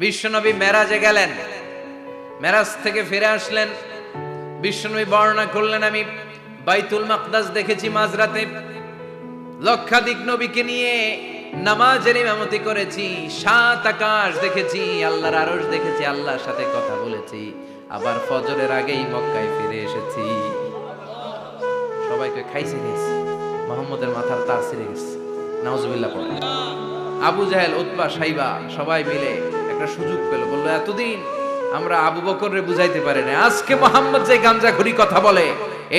বিশ্বনবী মেরাজে গেলেন, মেরাজ থেকে ফিরে আসলেন। বিশ্বনবী বর্ণনা করলেন, আমি বাইতুল মাকদাস দেখেছি মাঝরাতে, লক্ষাধিক নবীকে নিয়ে নামাজের ইমামতি করেছি, 7 আকাশ দেখেছি, আল্লাহর আরশ দেখেছি, আল্লাহর সাথে কথা বলেছি, আবার ফজরের আগেই মক্কায় ফিরে এসেছি। সবাইকে খাইছে গেছে, মুহাম্মদের মাথার তার ছিঁড়ে গেছে, নাউজুবিল্লাহ পড়ে। আবু জাহেল, উতবা, সাইবা সবাই মিলে একটা সুযোগ পেল, বললো এতদিন আমরা আবু বকররে বুঝাইতে পারি না, আজকে মুহাম্মদ যে গাঞ্জাখুরি কথা বলে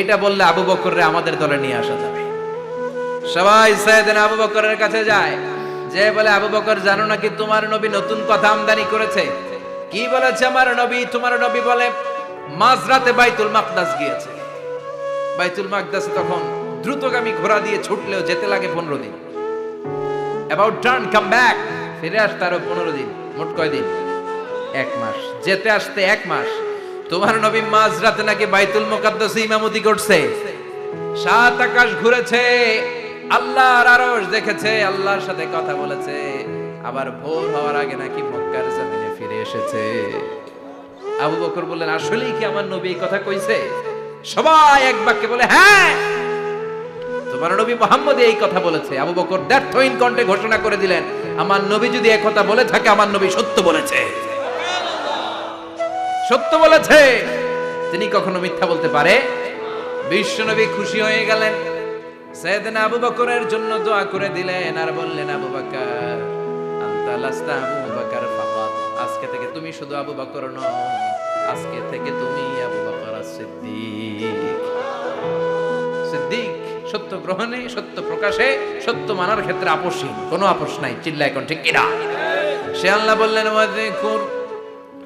এটা বললে আবু বকররে আমাদের দলে নিয়ে আসা যাবে। সবাই সাইয়েদনা আবু বকরের কাছে যায়, যে বলে আবু বকর জানো নাকি তোমার নবী নতুন কথা আমদানি করেছে? কি বলেছে আমার নবী? তোমার নবী বলে মাঝরাতে বাইতুল মাকদাস গিয়েছে। বাইতুল মাকদাসে তখন দ্রুতগামী ঘোড়া দিয়ে ছুটলেও যেতে লাগে 15 দিন। অ্যাবাউট টার্ন কাম ব্যাক, ফিরে আসতে আরো 15 দিন, মোট কয় দিন? 1 মাস, যেতে আসতে 1 মাস। তোমার নবী মাঝরাতে নাকি বাইতুল মুকাদ্দাসে ইমামতি করছে, 7 আকাশ ঘুরেছে, আল্লাহর আরশ দেখেছে, আল্লাহর সাথে কথা বলেছে, আবার ভোর হওয়ার আগে নাকি মক্কার জমিনে ফিরে এসেছে। আবু বকর বললেন, আসলেই কি আমার নবী এই কথা কইছে? সবাই এক বাক্যে বলে, হ্যাঁ, তোমার নবী মুহাম্মদ এই কথা বলেছে। আবু বকর দ্ব্যর্থহীন কণ্ঠে ঘোষণা করে দিলেন, আমার নবী যদি এই কথা বলে থাকে, আমার নবী সত্য বলেছে, সত্য বলেছে, তিনি কখনো মিথ্যা বলতে পারে? বিশ্বনবী খুশি হয়ে গেলেন, সাইয়েদনা আবু বকরের জন্য দোয়া করে দিলেন, আর বললেন, আবু বকর আনতা লাস্তা আবু বকর ফাকাত, আজকে থেকে তুমি শুধু আবু বকর নও, আজকে থেকে তুমি আবু বকর as-সিদ্দিক। সিদ্দিক, সত্য গ্রহণে, সত্য প্রকাশে, সত্য মানার ক্ষেত্রে আপোষহীন, কোনো আপোষ নাই। চিল্লায় কোন ঠিক কিনা? সে আল্লাহ বললেন, ওয়াযকুর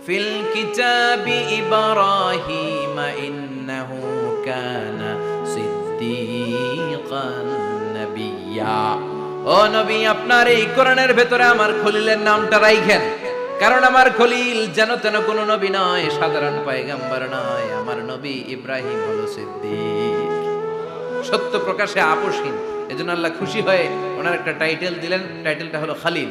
ফিল কিতাবি ইব্রাহিম ইন্নাহু কানা সিদ্দিকান নাবিয়্যা। ও নবী, আপনার এই কোরআনের ভেতরে আমার খলিলের নামটা রাখেন, কারণ আমার খলিল যেন তেন কোনো নবী নয়, সাধারণ পয়গম্বর নয়, আমার নবী ইব্রাহিম হলো সিদ্দিক, সত্য প্রকাশে আপোষহীন। এজন্য আল্লাহ খুশি হয়ে ওনার একটা টাইটেল দিলেন, টাইটেলটা হলো খলিল।